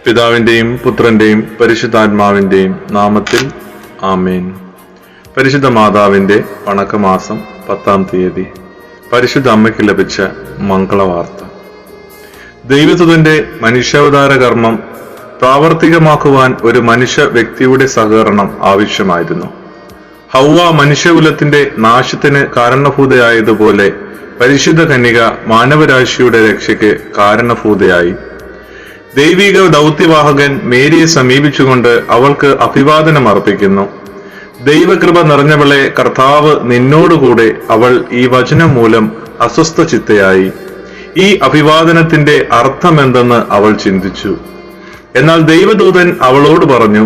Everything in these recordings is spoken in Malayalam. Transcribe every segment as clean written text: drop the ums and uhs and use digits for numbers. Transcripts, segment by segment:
പിതാവിന്റെയും പുത്രന്റെയും പരിശുദ്ധാത്മാവിന്റെയും നാമത്തിൽ ആമേൻ. പരിശുദ്ധ മാതാവിന്റെ വണക്കമാസം 10-ാം തീയതി പരിശുദ്ധ അമ്മയ്ക്ക് ലഭിച്ച മംഗളവാർത്ത. ദൈവദൂതന്റെ മനുഷ്യാവതാര കർമ്മം പ്രാവർത്തികമാക്കുവാൻ ഒരു മനുഷ്യ വ്യക്തിയുടെ സഹകരണം ആവശ്യമായിരുന്നു. ഹൗവ മനുഷ്യകുലത്തിന്റെ നാശത്തിന് കാരണഭൂതയായതുപോലെ പരിശുദ്ധ കന്യക മാനവരാശിയുടെ രക്ഷയ്ക്ക് കാരണഭൂതയായി. ദൈവിക ദൗത്യവാഹകൻ മേരിയെ സമീപിച്ചുകൊണ്ട് അവൾക്ക് അഭിവാദനം അർപ്പിക്കുന്നു. ദൈവകൃപ നിറഞ്ഞവളെ, കർത്താവ് നിന്നോടുകൂടെ, അവൾ ഈ വചനം മൂലം അസ്വസ്ഥ ചിത്തയായി. ഈ അഭിവാദനത്തിന്റെ അർത്ഥമെന്തെന്ന് അവൾ ചിന്തിച്ചു. എന്നാൽ ദൈവദൂതൻ അവളോട് പറഞ്ഞു,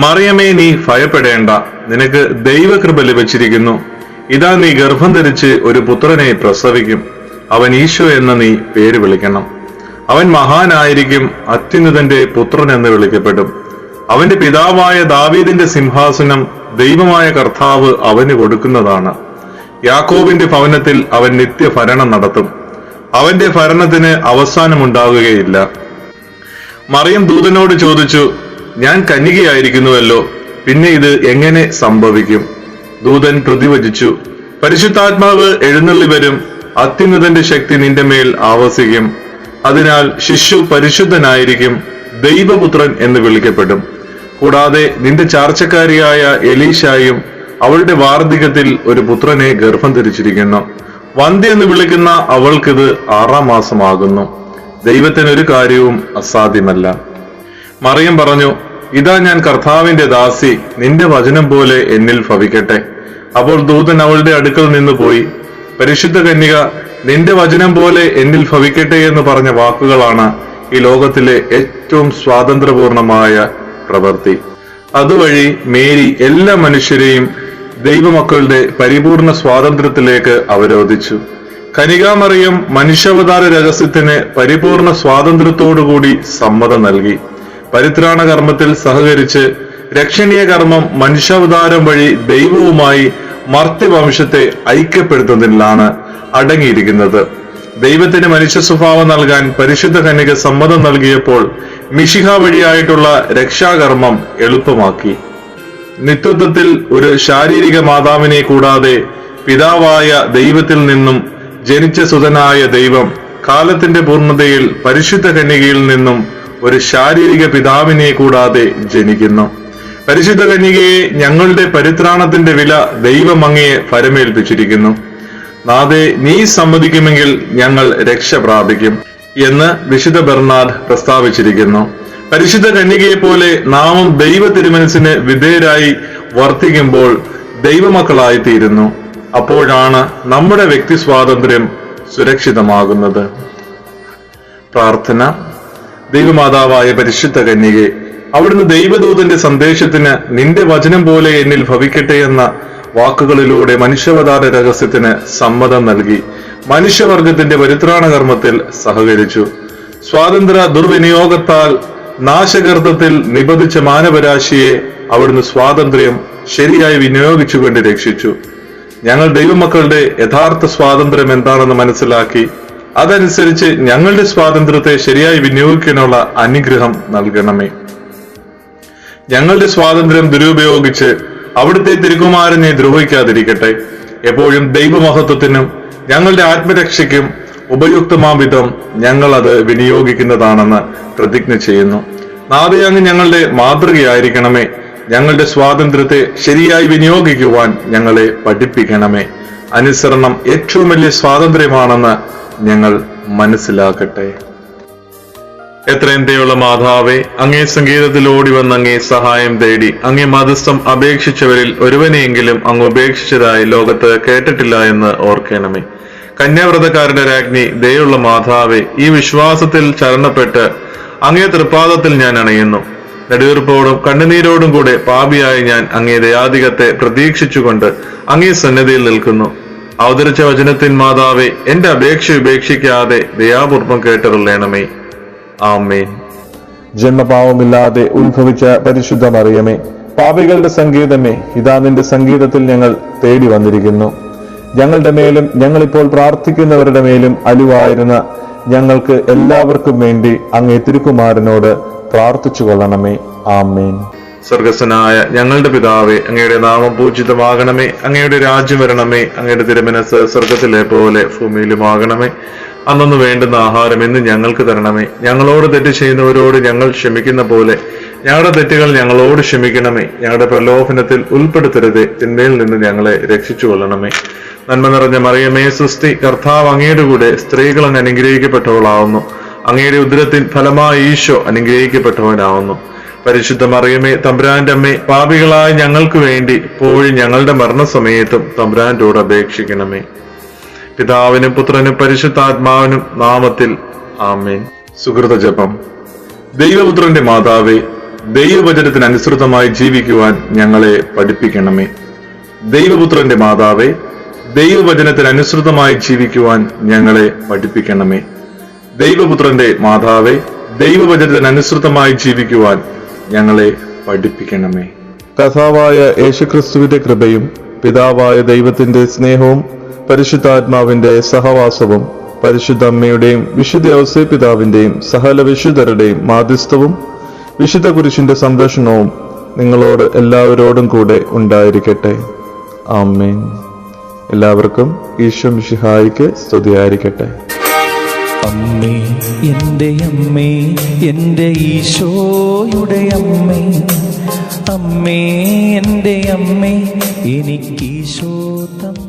മറിയമേ, നീ ഭയപ്പെടേണ്ട, നിനക്ക് ദൈവകൃപ ലഭിച്ചിരിക്കുന്നു. ഇതാ, നീ ഗർഭം ധരിച്ച് ഒരു പുത്രനെ പ്രസവിക്കും. അവൻ ഈശോ എന്ന് നീ പേര് വിളിക്കണം. അവൻ മഹാനായിരിക്കും, അത്യുന്നതന്റെ പുത്രൻ എന്ന് വിളിക്കപ്പെടും. അവന്റെ പിതാവായ ദാവീദിന്റെ സിംഹാസനം ദൈവമായ കർത്താവ് അവന് കൊടുക്കുന്നതാണ്. യാക്കോബിന്റെ ഭവനത്തിൽ അവൻ നിത്യഭരണം നടത്തും. അവന്റെ ഭരണത്തിന് അവസാനമുണ്ടാവുകയില്ല. മറിയം ദൂതനോട് ചോദിച്ചു, ഞാൻ കന്യകയായിരിക്കുന്നുവല്ലോ, പിന്നെ ഇത് എങ്ങനെ സംഭവിക്കും? ദൂതൻ പ്രതിവചിച്ചു, പരിശുദ്ധാത്മാവ് എഴുന്നള്ളി വരും, അത്യുന്നതന്റെ ശക്തി നിന്റെ മേൽ ആവസിക്കും. അതിനാൽ ശിശു പരിശുദ്ധനായിരിക്കും, ദൈവപുത്രൻ എന്ന് വിളിക്കപ്പെടും. കൂടാതെ നിന്റെ ചാർച്ചക്കാരിയായ എലീശായും അവളുടെ വാർദ്ധക്യത്തിൽ ഒരു പുത്രനെ ഗർഭം ധരിച്ചിരിക്കുന്നു. വന്ധ്യ എന്ന് വിളിക്കുന്ന അവൾക്കിത് 6-ാം മാസമാകുന്നു. ദൈവത്തിന് ഒരു കാര്യവും അസാധ്യമല്ല. മറിയം പറഞ്ഞു, ഇതാ, ഞാൻ കർത്താവിന്റെ ദാസി, നിന്റെ വചനം പോലെ എന്നിൽ ഭവിക്കട്ടെ. അപ്പോൾ ദൂതൻ അവളുടെ അടുക്കൽ നിന്ന് പോയി. പരിശുദ്ധ കന്യക, നിന്റെ വചനം പോലെ എന്നിൽ ഭവിക്കട്ടെ എന്ന് പറഞ്ഞ വാക്കുകളാണ് ഈ ലോകത്തിലെ ഏറ്റവും സ്വാതന്ത്ര്യപൂർണമായ പ്രവൃത്തി. അതുവഴി മേരി എല്ലാ മനുഷ്യരെയും ദൈവമക്കളുടെ പരിപൂർണ സ്വാതന്ത്ര്യത്തിലേക്ക് അവരോധിച്ചു. കന്യകാമറിയം മനുഷ്യാവതാര രഹസ്യത്തിന് പരിപൂർണ സ്വാതന്ത്ര്യത്തോടുകൂടി സമ്മതം നൽകി. പരിത്രാണ കർമ്മത്തിൽ സഹകരിച്ച് രക്ഷണീയ കർമ്മം മനുഷ്യാവതാരം വഴി ദൈവവുമായി മർത്യവംശത്തെ ഐക്യപ്പെടുത്തുന്നതിലാണ് അടങ്ങിയിരിക്കുന്നത്. ദൈവത്തിന് മനുഷ്യ സ്വഭാവം നൽകാൻ പരിശുദ്ധ കന്യക സമ്മതം നൽകിയപ്പോൾ മിശിഹ വഴിയായിട്ടുള്ള രക്ഷാകർമ്മം എളുപ്പമാക്കി. നിത്യത്വത്തിൽ ഒരു ശാരീരിക മാതാവിനെ കൂടാതെ പിതാവായ ദൈവത്തിൽ നിന്നും ജനിച്ച സുതനായ ദൈവം കാലത്തിന്റെ പൂർണ്ണതയിൽ പരിശുദ്ധ കന്യകയിൽ നിന്നും ഒരു ശാരീരിക പിതാവിനെ കൂടാതെ ജനിക്കുന്നു. പരിശുദ്ധ കന്യകയെ ഞങ്ങളുടെ പരിത്രാണത്തിന്റെ വില ദൈവം അങ്ങയെ ഫലമേൽപ്പിച്ചിരിക്കുന്നു. നാഥേ, നീ സമ്മതിക്കുമെങ്കിൽ ഞങ്ങൾ രക്ഷ പ്രാപിക്കും എന്ന് വിശുദ്ധ ബെർണാഡ് പ്രസ്താവിച്ചിരിക്കുന്നു. പരിശുദ്ധ കന്യകയെ പോലെ നാമും ദൈവ തിരുമനസ്സിന് വിധേയരായി വർത്തിക്കുമ്പോൾ ദൈവമക്കളായി തീരുന്നു. അപ്പോഴാണ് നമ്മുടെ വ്യക്തി സ്വാതന്ത്ര്യം സുരക്ഷിതമാകുന്നത്. പ്രാർത്ഥന. ദൈവമാതാവായ പരിശുദ്ധ കന്യകെ, അവിടുന്ന് ദൈവദൂതന്റെ സന്ദേശത്തിന് നിന്റെ വചനം പോലെ എന്നിൽ ഭവിക്കട്ടെ എന്ന വാക്കുകളിലൂടെ മനുഷ്യാവതാര രഹസ്യത്തിന് സമ്മതം നൽകി മനുഷ്യവർഗത്തിന്റെ പരിത്രാണ കർമ്മത്തിൽ സഹകരിച്ചു. സ്വാതന്ത്ര്യ ദുർവിനിയോഗത്താൽ നാശകർത്തത്തിൽ നിബന്ധിച്ച മാനവരാശിയെ അവിടുന്ന് സ്വാതന്ത്ര്യം ശരിയായി വിനിയോഗിച്ചുകൊണ്ട് രക്ഷിച്ചു. ഞങ്ങൾ ദൈവമക്കളുടെ യഥാർത്ഥ സ്വാതന്ത്ര്യം എന്താണെന്ന് മനസ്സിലാക്കി അതനുസരിച്ച് ഞങ്ങളുടെ സ്വാതന്ത്ര്യത്തെ ശരിയായി വിനിയോഗിക്കാനുള്ള അനുഗ്രഹം നൽകണമേ. ഞങ്ങളുടെ സ്വാതന്ത്ര്യം ദുരുപയോഗിച്ച് അവിടുത്തെ തിരുക്കുമാരനെ ദ്രോഹിക്കാതിരിക്കട്ടെ. എപ്പോഴും ദൈവമഹത്വത്തിനും ഞങ്ങളുടെ ആത്മരക്ഷയ്ക്കും ഉപയുക്തമാം വിധം ഞങ്ങൾ അത് വിനിയോഗിക്കുന്നതാണെന്ന് പ്രതിജ്ഞ ചെയ്യുന്നു. നാഥേ, അങ്ങ് ഞങ്ങളുടെ മാതൃകയായിരിക്കണമേ. ഞങ്ങളുടെ സ്വാതന്ത്ര്യത്തെ ശരിയായി വിനിയോഗിക്കുവാൻ ഞങ്ങളെ പഠിപ്പിക്കണമേ. അനുസരണം ഏറ്റവും വലിയ സ്വാതന്ത്ര്യമാണെന്ന് ഞങ്ങൾ മനസ്സിലാക്കട്ടെ. എത്രയും ദയുള്ള മാതാവേ, അങ്ങേ സംഗീതത്തിൽ ഓടി വന്ന് അങ്ങേ സഹായം തേടി അങ്ങേ മധ്യസ്ഥം അപേക്ഷിച്ചവരിൽ ഒരുവനെയെങ്കിലും അങ്ങ് ഉപേക്ഷിച്ചതായി ലോകത്ത് കേട്ടിട്ടില്ല എന്ന് ഓർക്കണമേ. കന്യാവ്രതക്കാരുടെ രാജ്ഞി ദയുള്ള മാതാവേ, ഈ വിശ്വാസത്തിൽ ചരണപ്പെട്ട് അങ്ങേ തൃപ്പാദത്തിൽ ഞാൻ അണയുന്നു. നെടുവീർപ്പോടും കണ്ണുനീരോടും കൂടെ പാപിയായി ഞാൻ അങ്ങേ ദയാധികത്തെ പ്രതീക്ഷിച്ചുകൊണ്ട് അങ്ങേ സന്നിധിയിൽ നിൽക്കുന്നു. അവതരിച്ച വചനത്തിൻ മാതാവേ, എന്റെ അപേക്ഷ ഉപേക്ഷിക്കാതെ ദയാപൂർവം കേട്ടറിയണമേ. ആമേൻ. ജന്മപാവമില്ലാതെ ഉത്ഭവിച്ച പരിശുദ്ധ മറിയമേ, പാപികളുടെ സംഗീതമേ, ഇതാ നിന്റെ സംഗീതത്തിൽ ഞങ്ങൾ തേടി വന്നിരിക്കുന്നു. ഞങ്ങളുടെ മേലും ഞങ്ങളിപ്പോൾ പ്രാർത്ഥിക്കുന്നവരുടെ മേലും അലിവായിരുന്ന ഞങ്ങൾക്ക് എല്ലാവർക്കും വേണ്ടി അങ്ങേ തിരുക്കുമാരനോട് പ്രാർത്ഥിച്ചു കൊള്ളണമേ. ആമേൻ. സ്വർഗസ്ഥനായ ഞങ്ങളുടെ പിതാവേ, അങ്ങയുടെ നാമം പൂജിതമാകണമേ. അങ്ങയുടെ രാജ്യം വരണമേ. അങ്ങയുടെ തിരുമനസ് സ്വർഗത്തിലെ പോലെ ഭൂമിയിലുമാകണമേ. അന്നു വേണ്ടുന്ന ആഹാരം ഇന്ന് ഞങ്ങൾക്ക് തരണമേ. ഞങ്ങളോട് തെറ്റ് ചെയ്യുന്നവരോട് ഞങ്ങൾ ക്ഷമിക്കുന്ന പോലെ ഞങ്ങളുടെ തെറ്റുകൾ ഞങ്ങളോട് ക്ഷമിക്കണമേ. ഞങ്ങളുടെ പ്രലോഭനത്തിൽ ഉൾപ്പെടുത്തരുതേ, തിന്മയിൽ നിന്ന് ഞങ്ങളെ രക്ഷിച്ചു കൊള്ളണമേ. നന്മ നിറഞ്ഞ മറിയമേ, സ്വസ്തി, കർത്താവ് അങ്ങയുടെ കൂടെ സ്ത്രീകൾ അങ്ങ് അനുഗ്രഹിക്കപ്പെട്ടവളാവുന്നു. അങ്ങയുടെ ഉദരത്തിൻ ഫലമായി ഈശോ അനുഗ്രഹിക്കപ്പെട്ടവനാവുന്നു. പരിശുദ്ധ മറിയമേ, തമ്പുരാന്റെ അമ്മേ, പാപികളായ ഞങ്ങൾക്ക് വേണ്ടി ഇപ്പോഴും ഞങ്ങളുടെ മരണസമയത്തും തമ്പുരാന്റോട് അപേക്ഷിക്കണമേ. പിതാവിനും പുത്രനും പരിശുദ്ധാത്മാവിനും നാമത്തിൽ ആമേൻ. സുഹൃത ജപം. ദൈവപുത്രന്റെ മാതാവേ, ദൈവവചനത്തിന് അനുസൃതമായി ജീവിക്കുവാൻ ഞങ്ങളെ പഠിപ്പിക്കണമേ. ദൈവപുത്രന്റെ മാതാവേ, ദൈവവചനത്തിന് അനുസൃതമായി ജീവിക്കുവാൻ ഞങ്ങളെ പഠിപ്പിക്കണമേ. ദൈവപുത്രന്റെ മാതാവേ, ദൈവവചനത്തിന് അനുസൃതമായി ജീവിക്കുവാൻ ഞങ്ങളെ പഠിപ്പിക്കണമേ. കർത്താവായ യേശുക്രിസ്തുവിന്റെ കൃപയും പിതാവായ ദൈവത്തിന്റെ സ്നേഹവും പരിശുദ്ധാത്മാവിന്റെ സഹവാസവും പരിശുദ്ധ അമ്മയുടെയും വിശുദ്ധ ഔസേപ്പിതാവിന്റെയും സകല വിശുദ്ധരുടെയും മാധ്യസ്ഥവും വിശുദ്ധ കുരിശിന്റെ സംരക്ഷണവും നിങ്ങളോട് എല്ലാവരോടും കൂടെ ഉണ്ടായിരിക്കട്ടെ. ആമേൻ. എല്ലാവർക്കും ഈശോ മിശിഹായിക്ക് സ്തുതിയായിരിക്കട്ടെ. അമ്മേ, എൻ്റെ ഈശോയുടെ അമ്മേ, അമ്മേ, എൻ്റെ അമ്മേ, എനിക്കീശോ തന്ന